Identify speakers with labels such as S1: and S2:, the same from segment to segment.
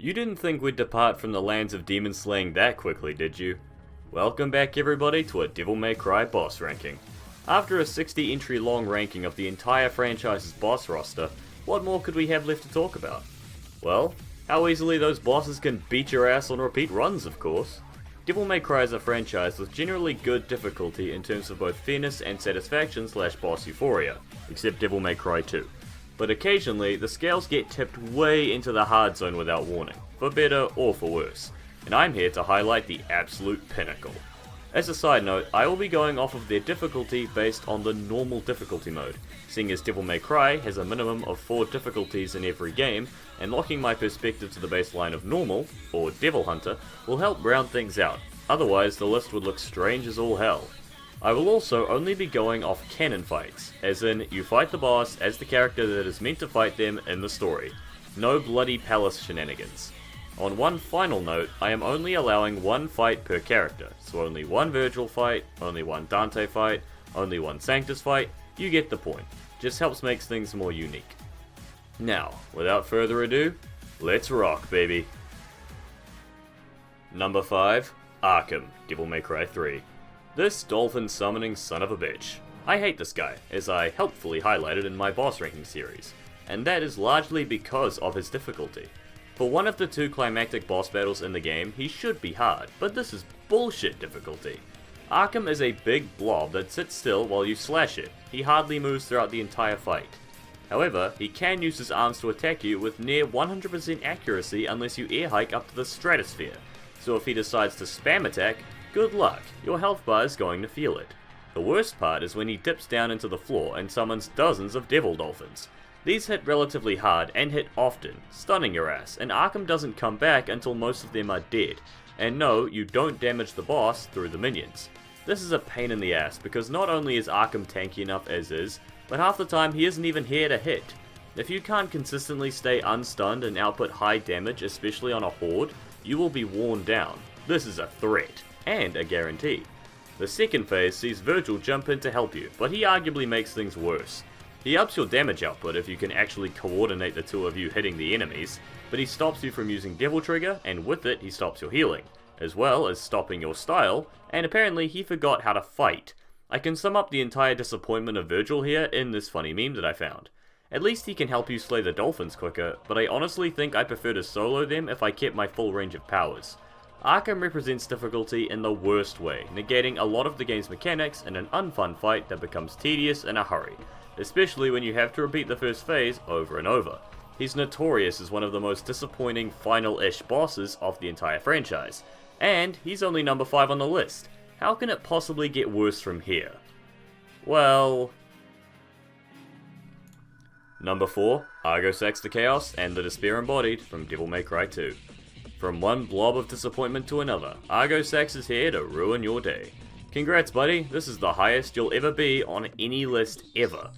S1: You didn't think we'd depart from the lands of demon slaying that quickly, did you? Welcome back everybody to a Devil May Cry boss ranking. After a 60 entry long ranking of the entire franchise's boss roster, what more could we have left to talk about? Well, how easily those bosses can beat your ass on repeat runs, of course. Devil May Cry is a franchise with generally good difficulty in terms of both fairness and satisfaction / boss euphoria, except Devil May Cry 2. But occasionally, the scales get tipped way into the hard zone without warning, for better or for worse, and I'm here to highlight the absolute pinnacle. As a side note, I will be going off of their difficulty based on the normal difficulty mode, seeing as Devil May Cry has a minimum of 4 difficulties in every game, and locking my perspective to the baseline of normal, or Devil Hunter, will help round things out, otherwise the list would look strange as all hell. I will also only be going off canon fights, as in, you fight the boss as the character that is meant to fight them in the story. No bloody palace shenanigans. On one final note, I am only allowing one fight per character, so only one Vergil fight, only one Dante fight, only one Sanctus fight, you get the point. Just helps make things more unique. Now, without further ado, let's rock, baby! Number 5, Arkham, Devil May Cry 3. This dolphin summoning son of a bitch. I hate this guy, as I helpfully highlighted in my boss ranking series, and that is largely because of his difficulty. For one of the 2 climactic boss battles in the game, he should be hard, but this is bullshit difficulty. Arkham is a big blob that sits still while you slash it. He hardly moves throughout the entire fight. However, he can use his arms to attack you with near 100% accuracy unless you air hike up to the stratosphere, so if he decides to spam attack, good luck, your health bar is going to feel it. The worst part is when he dips down into the floor and summons dozens of devil dolphins. These hit relatively hard and hit often, stunning your ass, and Arkham doesn't come back until most of them are dead. And no, you don't damage the boss through the minions. This is a pain in the ass because not only is Arkham tanky enough as is, but half the time he isn't even here to hit. If you can't consistently stay unstunned and output high damage, especially on a horde, you will be worn down. This is a threat, and a guarantee. The second phase sees Vergil jump in to help you, but he arguably makes things worse. He ups your damage output if you can actually coordinate the 2 of you hitting the enemies, but he stops you from using Devil Trigger, and with it he stops your healing, as well as stopping your style, and apparently he forgot how to fight. I can sum up the entire disappointment of Vergil here in this funny meme that I found. At least he can help you slay the dolphins quicker, but I honestly think I prefer to solo them if I kept my full range of powers. Arkham represents difficulty in the worst way, negating a lot of the game's mechanics in an unfun fight that becomes tedious in a hurry, especially when you have to repeat the first phase over and over. He's notorious as one of the most disappointing final-ish bosses of the entire franchise, and he's only number 5 on the list. How can it possibly get worse from here? Well... Number 4, Argosax the Chaos and the Despair Embodied from Devil May Cry 2. From one blob of disappointment to another, Argosax is here to ruin your day. Congrats buddy, this is the highest you'll ever be on any list ever.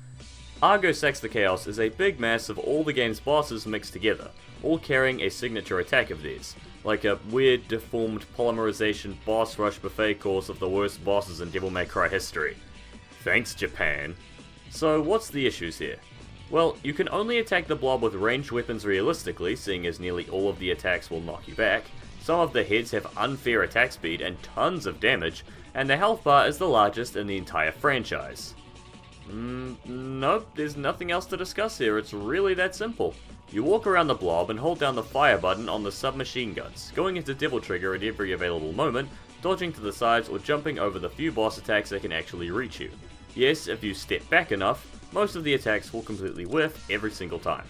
S1: Argosax the Chaos is a big mass of all the game's bosses mixed together, all carrying a signature attack of theirs, like a weird deformed polymerization boss rush buffet course of the worst bosses in Devil May Cry history. Thanks Japan. So what's the issues here? Well, you can only attack the blob with ranged weapons realistically, seeing as nearly all of the attacks will knock you back. Some of the heads have unfair attack speed and tons of damage, and the health bar is the largest in the entire franchise. Nope, there's nothing else to discuss here, it's really that simple. You walk around the blob and hold down the fire button on the submachine guns, going into Devil Trigger at every available moment, dodging to the sides or jumping over the few boss attacks that can actually reach you. Yes, if you step back enough, most of the attacks will completely whiff every single time.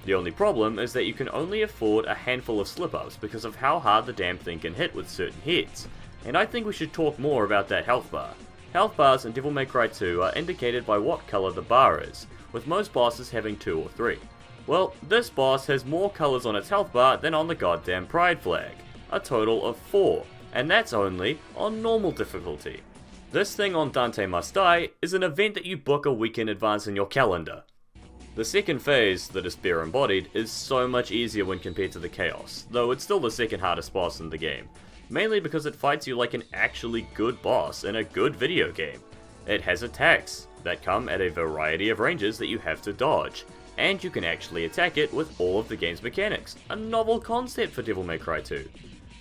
S1: The only problem is that you can only afford a handful of slip-ups because of how hard the damn thing can hit with certain heads, and I think we should talk more about that health bar. Health bars in Devil May Cry 2 are indicated by what color the bar is, with most bosses having 2 or 3. Well, this boss has more colors on its health bar than on the goddamn pride flag, a total of 4, and that's only on normal difficulty. This thing on Dante Must Die is an event that you book a week in advance in your calendar. The second phase, the Despair Embodied, is so much easier when compared to the Chaos, though it's still the second hardest boss in the game, mainly because it fights you like an actually good boss in a good video game. It has attacks that come at a variety of ranges that you have to dodge, and you can actually attack it with all of the game's mechanics, a novel concept for Devil May Cry 2.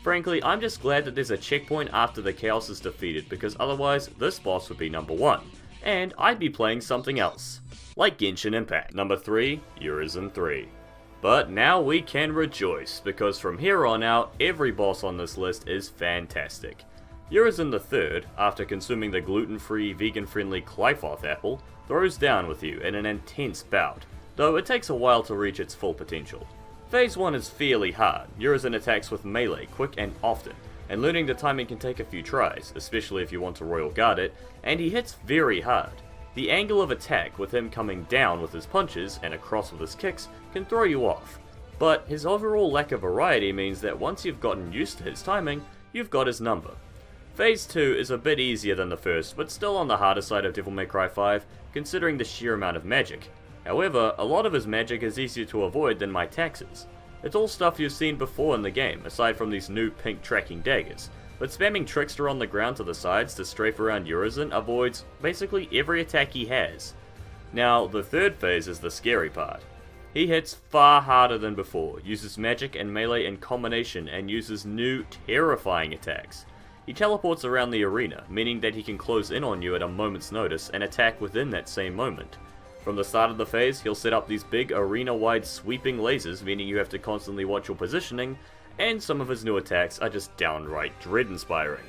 S1: Frankly, I'm just glad that there's a checkpoint after the Chaos is defeated, because otherwise this boss would be number 1, and I'd be playing something else, like Genshin Impact. Number 3, Urizen 3. But now we can rejoice, because from here on out, every boss on this list is fantastic. Urizen the Third, after consuming the gluten-free, vegan-friendly Qlipoth apple, throws down with you in an intense bout, though it takes a while to reach its full potential. Phase 1 is fairly hard. Urizen attacks with melee quick and often, and learning the timing can take a few tries, especially if you want to Royal Guard it, and he hits very hard. The angle of attack with him coming down with his punches and across with his kicks can throw you off, but his overall lack of variety means that once you've gotten used to his timing, you've got his number. Phase 2 is a bit easier than the first, but still on the harder side of Devil May Cry 5, considering the sheer amount of magic. However, a lot of his magic is easier to avoid than my taxes. It's all stuff you've seen before in the game, aside from these new pink tracking daggers, but spamming Trickster on the ground to the sides to strafe around Urizen avoids basically every attack he has. Now, the third phase is the scary part. He hits far harder than before, uses magic and melee in combination, and uses new, terrifying attacks. He teleports around the arena, meaning that he can close in on you at a moment's notice and attack within that same moment. From the start of the phase, he'll set up these big arena-wide sweeping lasers, meaning you have to constantly watch your positioning, and some of his new attacks are just downright dread-inspiring.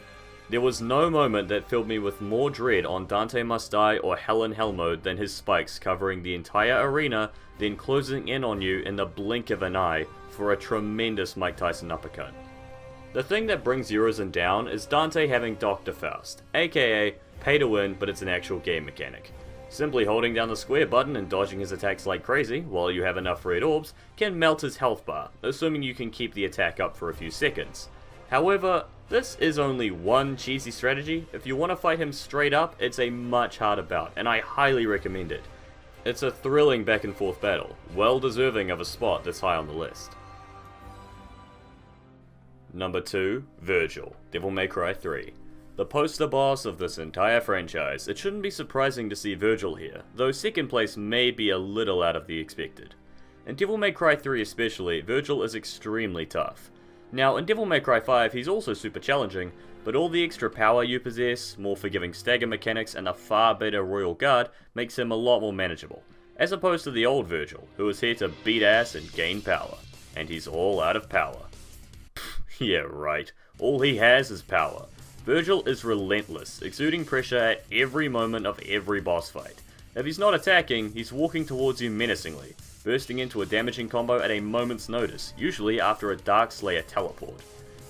S1: There was no moment that filled me with more dread on Dante Must Die or Hell in Hell mode than his spikes covering the entire arena, then closing in on you in the blink of an eye for a tremendous Mike Tyson uppercut. The thing that brings Urizen down is Dante having Dr. Faust, aka pay to win, but it's an actual game mechanic. Simply holding down the square button and dodging his attacks like crazy, while you have enough red orbs, can melt his health bar, assuming you can keep the attack up for a few seconds. However, this is only one cheesy strategy. If you want to fight him straight up, it's a much harder bout, and I highly recommend it. It's a thrilling back and forth battle, well deserving of a spot this high on the list. Number 2, Vergil, Devil May Cry 3. The poster boss of this entire franchise, it shouldn't be surprising to see Vergil here, though second place may be a little out of the expected. In Devil May Cry 3 especially, Vergil is extremely tough. Now in Devil May Cry 5 he's also super challenging, but all the extra power you possess, more forgiving stagger mechanics, and a far better Royal Guard makes him a lot more manageable, as opposed to the old Vergil, who is here to beat ass and gain power. And he's all out of power. Yeah right, all he has is power. Vergil is relentless, exuding pressure at every moment of every boss fight. If he's not attacking, he's walking towards you menacingly, bursting into a damaging combo at a moment's notice, usually after a Dark Slayer teleport.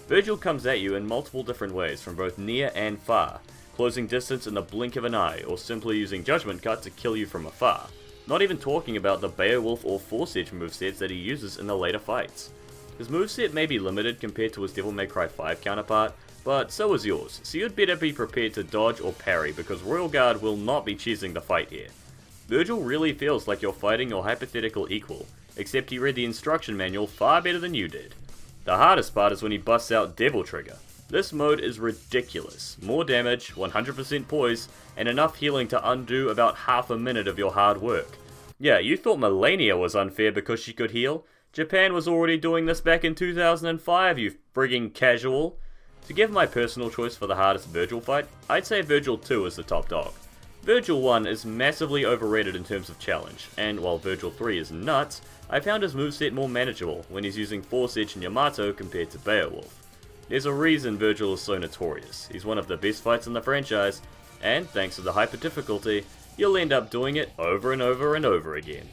S1: Vergil comes at you in multiple different ways from both near and far, closing distance in the blink of an eye, or simply using Judgment Cut to kill you from afar, not even talking about the Beowulf or Force Edge movesets that he uses in the later fights. His moveset may be limited compared to his Devil May Cry 5 counterpart, but so is yours, so you'd better be prepared to dodge or parry because Royal Guard will not be cheesing the fight here. Vergil really feels like you're fighting your hypothetical equal, except he read the instruction manual far better than you did. The hardest part is when he busts out Devil Trigger. This mode is ridiculous, more damage, 100% poise, and enough healing to undo about half a minute of your hard work. Yeah, you thought Melania was unfair because she could heal? Japan was already doing this back in 2005, you frigging casual. To give my personal choice for the hardest Vergil fight, I'd say Vergil 2 is the top dog. Vergil 1 is massively overrated in terms of challenge, and while Vergil 3 is nuts, I found his moveset more manageable when he's using Force Edge and Yamato compared to Beowulf. There's a reason Vergil is so notorious. He's one of the best fights in the franchise, and thanks to the hyper difficulty, you'll end up doing it over and over and over again.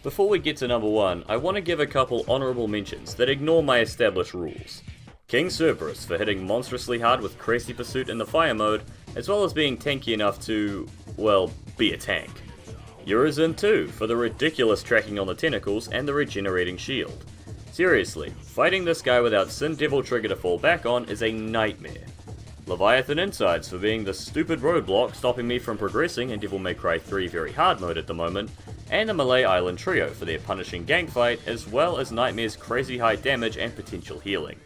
S1: Before we get to number 1, I want to give a couple honourable mentions that ignore my established rules. King Cerberus for hitting monstrously hard with Crazy Pursuit in the fire mode, as well as being tanky enough to, well, be a tank. Urizen 2 for the ridiculous tracking on the tentacles and the regenerating shield. Seriously, fighting this guy without Sin Devil Trigger to fall back on is a nightmare. Leviathan Insides for being the stupid roadblock stopping me from progressing in Devil May Cry 3 Very Hard mode at the moment, and the Malay Island Trio for their punishing gank fight, as well as Nightmare's crazy high damage and potential healing.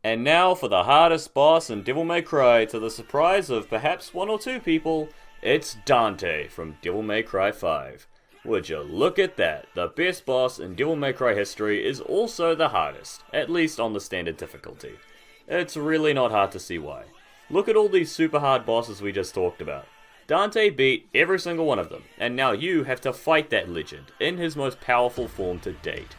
S1: And now for the hardest boss in Devil May Cry, to the surprise of perhaps one or two people, it's Dante from Devil May Cry 5. Would you look at that, the best boss in Devil May Cry history is also the hardest, at least on the standard difficulty. It's really not hard to see why. Look at all these super hard bosses we just talked about. Dante beat every single one of them, and now you have to fight that legend in his most powerful form to date.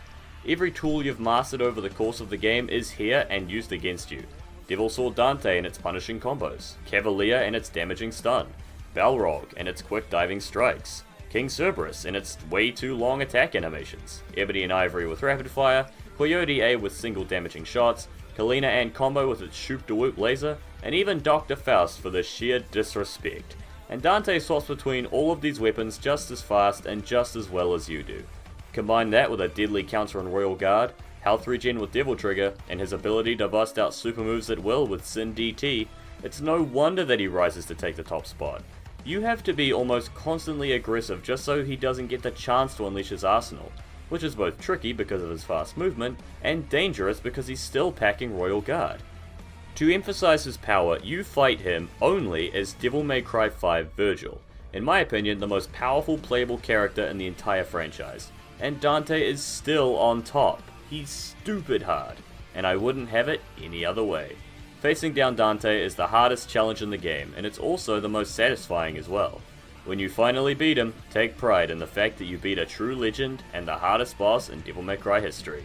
S1: Every tool you've mastered over the course of the game is here and used against you. Devil Sword Dante and its punishing combos, Cavalier and its damaging stun, Balrog and its quick diving strikes, King Cerberus and its way too long attack animations, Ebony and Ivory with rapid fire, Coyote A with single damaging shots, Kalina and combo with its shoop de whoop laser, and even Dr. Faust for the sheer disrespect. And Dante swaps between all of these weapons just as fast and just as well as you do. Combine that with a deadly counter on Royal Guard, health regen with Devil Trigger, and his ability to bust out super moves at will with Sin DT, it's no wonder that he rises to take the top spot. You have to be almost constantly aggressive just so he doesn't get the chance to unleash his arsenal, which is both tricky because of his fast movement, and dangerous because he's still packing Royal Guard. To emphasize his power, you fight him only as Devil May Cry 5 Vergil, in my opinion the most powerful playable character in the entire franchise, and Dante is still on top. He's stupid hard, and I wouldn't have it any other way. Facing down Dante is the hardest challenge in the game, and it's also the most satisfying as well. When you finally beat him, take pride in the fact that you beat a true legend and the hardest boss in Devil May Cry history.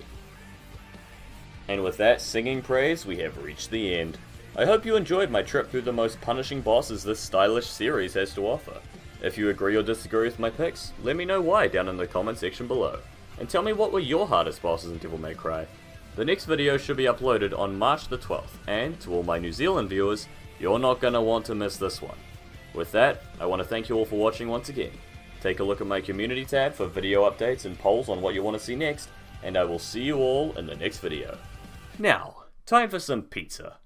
S1: And with that singing praise, we have reached the end. I hope you enjoyed my trip through the most punishing bosses this stylish series has to offer. If you agree or disagree with my picks, let me know why down in the comment section below. And tell me what were your hardest bosses in Devil May Cry. The next video should be uploaded on March the 12th, and to all my New Zealand viewers, you're not gonna want to miss this one. With that, I want to thank you all for watching once again. Take a look at my community tab for video updates and polls on what you want to see next, and I will see you all in the next video. Now, time for some pizza.